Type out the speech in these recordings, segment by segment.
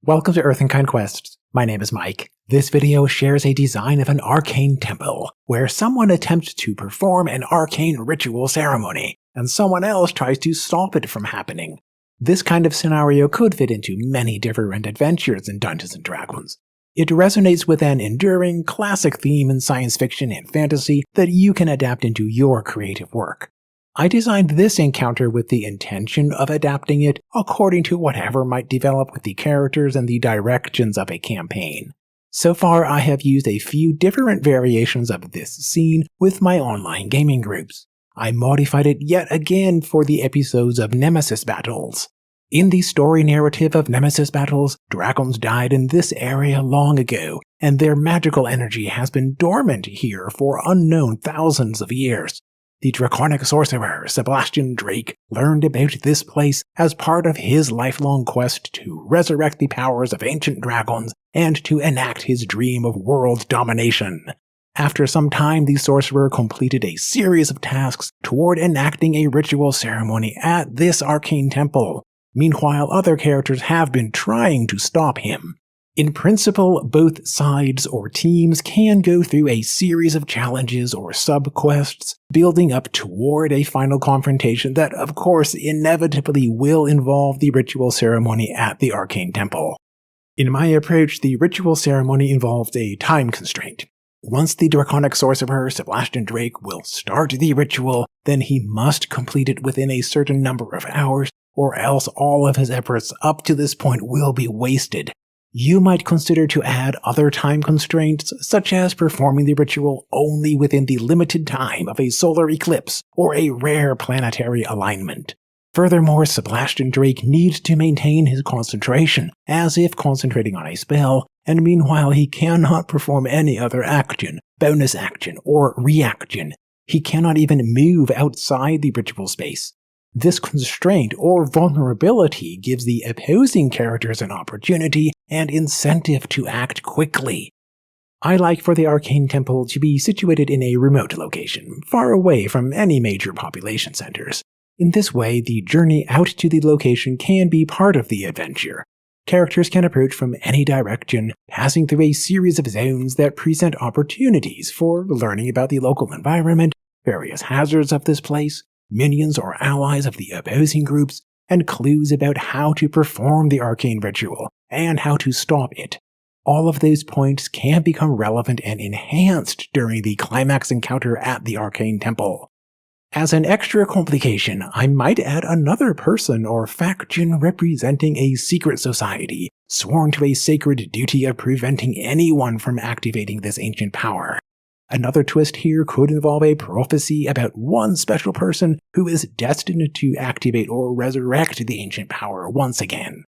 Welcome to Earth and Conquests. My name is Mike. This video shares a design of an arcane temple, where someone attempts to perform an arcane ritual ceremony, and someone else tries to stop it from happening. This kind of scenario could fit into many different adventures in Dungeons & Dragons. It resonates with an enduring, classic theme in science fiction and fantasy that you can adapt into your creative work. I designed this encounter with the intention of adapting it according to whatever might develop with the characters and the directions of a campaign. So far, I have used a few different variations of this scene with my online gaming groups. I modified it yet again for the episodes of Nemesis Battles. In the story narrative of Nemesis Battles, dragons died in this area long ago, and their magical energy has been dormant here for unknown thousands of years. The draconic sorcerer Sebastian Drake learned about this place as part of his lifelong quest to resurrect the powers of ancient dragons and to enact his dream of world domination. After some time, the sorcerer completed a series of tasks toward enacting a ritual ceremony at this arcane temple. Meanwhile, other characters have been trying to stop him. In principle, both sides or teams can go through a series of challenges or sub-quests, building up toward a final confrontation that, of course, inevitably will involve the ritual ceremony at the Arcane Temple. In my approach, the ritual ceremony involves a time constraint. Once the draconic sorcerer Sebastian Drake will start the ritual, then he must complete it within a certain number of hours, or else all of his efforts up to this point will be wasted. You might consider to add other time constraints, such as performing the ritual only within the limited time of a solar eclipse or a rare planetary alignment. Furthermore, Sebastian Drake needs to maintain his concentration, as if concentrating on a spell, and meanwhile he cannot perform any other action, bonus action, or reaction. He cannot even move outside the ritual space. This constraint or vulnerability gives the opposing characters an opportunity and incentive to act quickly. I like for the Arcane Temple to be situated in a remote location, far away from any major population centers. In this way, the journey out to the location can be part of the adventure. Characters can approach from any direction, passing through a series of zones that present opportunities for learning about the local environment, various hazards of this place, minions or allies of the opposing groups, and clues about how to perform the arcane ritual and how to stop it. All of those points can become relevant and enhanced during the climax encounter at the Arcane Temple. As an extra complication, I might add another person or faction representing a secret society, sworn to a sacred duty of preventing anyone from activating this ancient power. Another twist here could involve a prophecy about one special person who is destined to activate or resurrect the ancient power once again.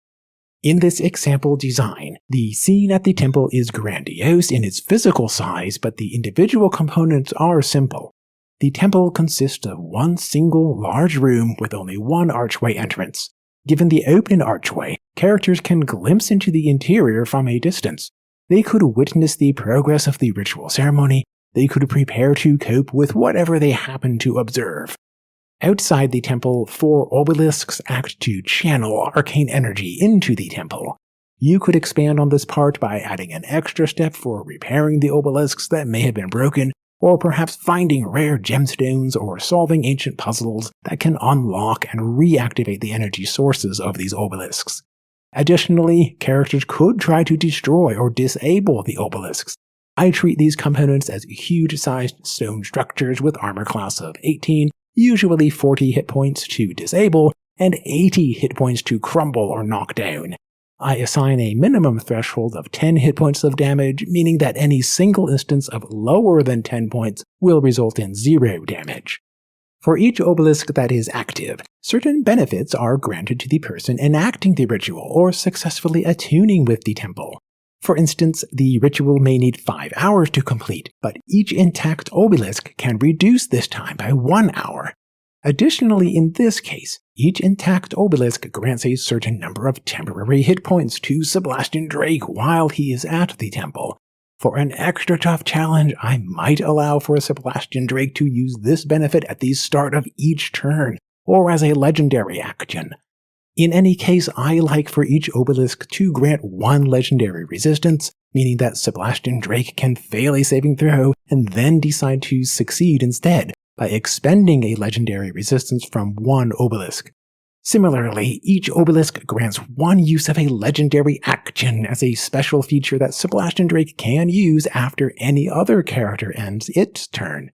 In this example design, the scene at the temple is grandiose in its physical size, but the individual components are simple. The temple consists of one single large room with only one archway entrance. Given the open archway, characters can glimpse into the interior from a distance. They could witness the progress of the ritual ceremony. They could prepare to cope with whatever they happen to observe. Outside the temple, 4 obelisks act to channel arcane energy into the temple. You could expand on this part by adding an extra step for repairing the obelisks that may have been broken, or perhaps finding rare gemstones or solving ancient puzzles that can unlock and reactivate the energy sources of these obelisks. Additionally, characters could try to destroy or disable the obelisks. I treat these components as huge-sized stone structures with armor class of 18, usually 40 hit points to disable, and 80 hit points to crumble or knock down. I assign a minimum threshold of 10 hit points of damage, meaning that any single instance of lower than 10 points will result in 0 damage. For each obelisk that is active, certain benefits are granted to the person enacting the ritual or successfully attuning with the temple. For instance, the ritual may need 5 hours to complete, but each intact obelisk can reduce this time by 1 hour. Additionally, in this case, each intact obelisk grants a certain number of temporary hit points to Sebastian Drake while he is at the temple. For an extra tough challenge, I might allow for Sebastian Drake to use this benefit at the start of each turn, or as a legendary action. In any case, I like for each obelisk to grant one legendary resistance, meaning that Sebastian Drake can fail a saving throw and then decide to succeed instead by expending a legendary resistance from one obelisk. Similarly, each obelisk grants one use of a legendary action as a special feature that Sebastian Drake can use after any other character ends its turn.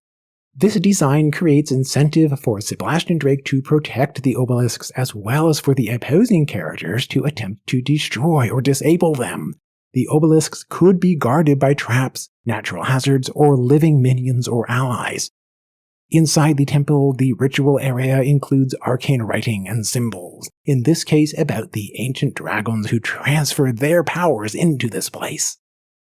This design creates incentive for Sebastian Drake to protect the obelisks as well as for the opposing characters to attempt to destroy or disable them. The obelisks could be guarded by traps, natural hazards, or living minions or allies. Inside the temple, the ritual area includes arcane writing and symbols, in this case about the ancient dragons who transfer their powers into this place.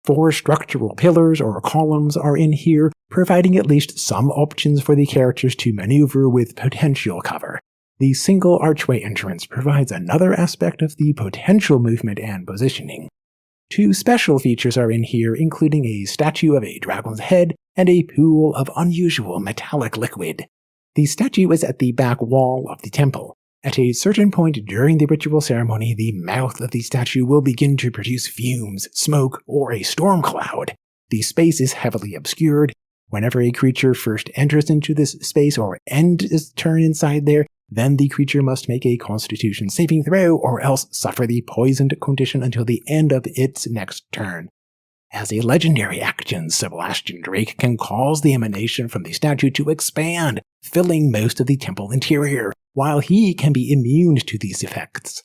4 structural pillars or columns are in here, providing at least some options for the characters to maneuver with potential cover. The single archway entrance provides another aspect of the potential movement and positioning. 2 special features are in here, including a statue of a dragon's head and a pool of unusual metallic liquid. The statue is at the back wall of the temple. At a certain point during the ritual ceremony, the mouth of the statue will begin to produce fumes, smoke, or a storm cloud. The space is heavily obscured. Whenever a creature first enters into this space or ends its turn inside there, then the creature must make a Constitution saving throw or else suffer the poisoned condition until the end of its next turn. As a legendary action, Sebastian Drake can cause the emanation from the statue to expand, filling most of the temple interior, while he can be immune to these effects.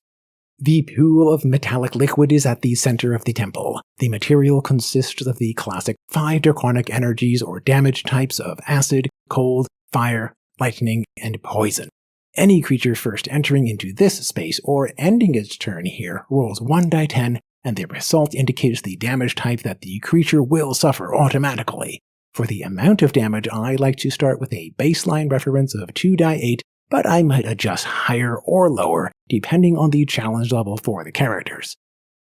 The pool of metallic liquid is at the center of the temple. The material consists of the classic 5 draconic energies or damage types of acid, cold, fire, lightning, and poison. Any creature first entering into this space or ending its turn here rolls 1d10, and the result indicates the damage type that the creature will suffer automatically. For the amount of damage, I like to start with a baseline reference of 2d8, but I might adjust higher or lower depending on the challenge level for the characters.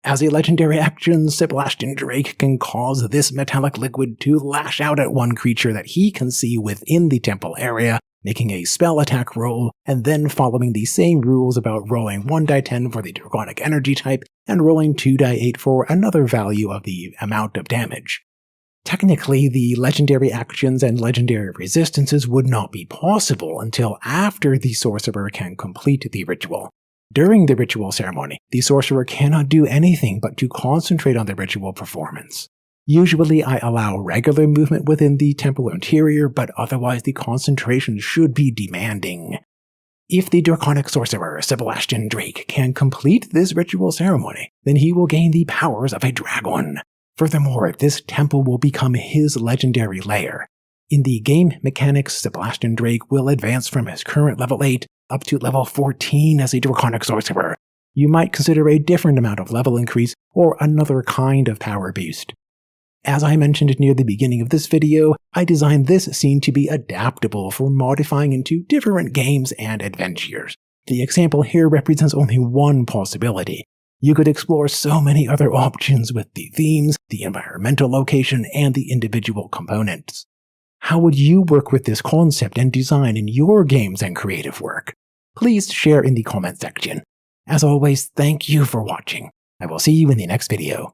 As a legendary action, Sebastian Drake can cause this metallic liquid to lash out at one creature that he can see within the temple area, making a spell attack roll, and then following the same rules about rolling 1d10 for the draconic energy type and rolling 2d8 for another value of the amount of damage. Technically, the legendary actions and legendary resistances would not be possible until after the sorcerer can complete the ritual. During the ritual ceremony, the sorcerer cannot do anything but to concentrate on the ritual performance. Usually I allow regular movement within the temple interior, but otherwise the concentration should be demanding. If the draconic sorcerer Sebastian Drake can complete this ritual ceremony, then he will gain the powers of a dragon. Furthermore, this temple will become his legendary lair. In the game mechanics, Sebastian Drake will advance from his current level 8 up to level 14 as a draconic sorcerer. You might consider a different amount of level increase or another kind of power boost. As I mentioned near the beginning of this video, I designed this scene to be adaptable for modifying into different games and adventures. The example here represents only one possibility. You could explore so many other options with the themes, the environmental location, and the individual components. How would you work with this concept and design in your games and creative work? Please share in the comment section. As always, thank you for watching. I will see you in the next video.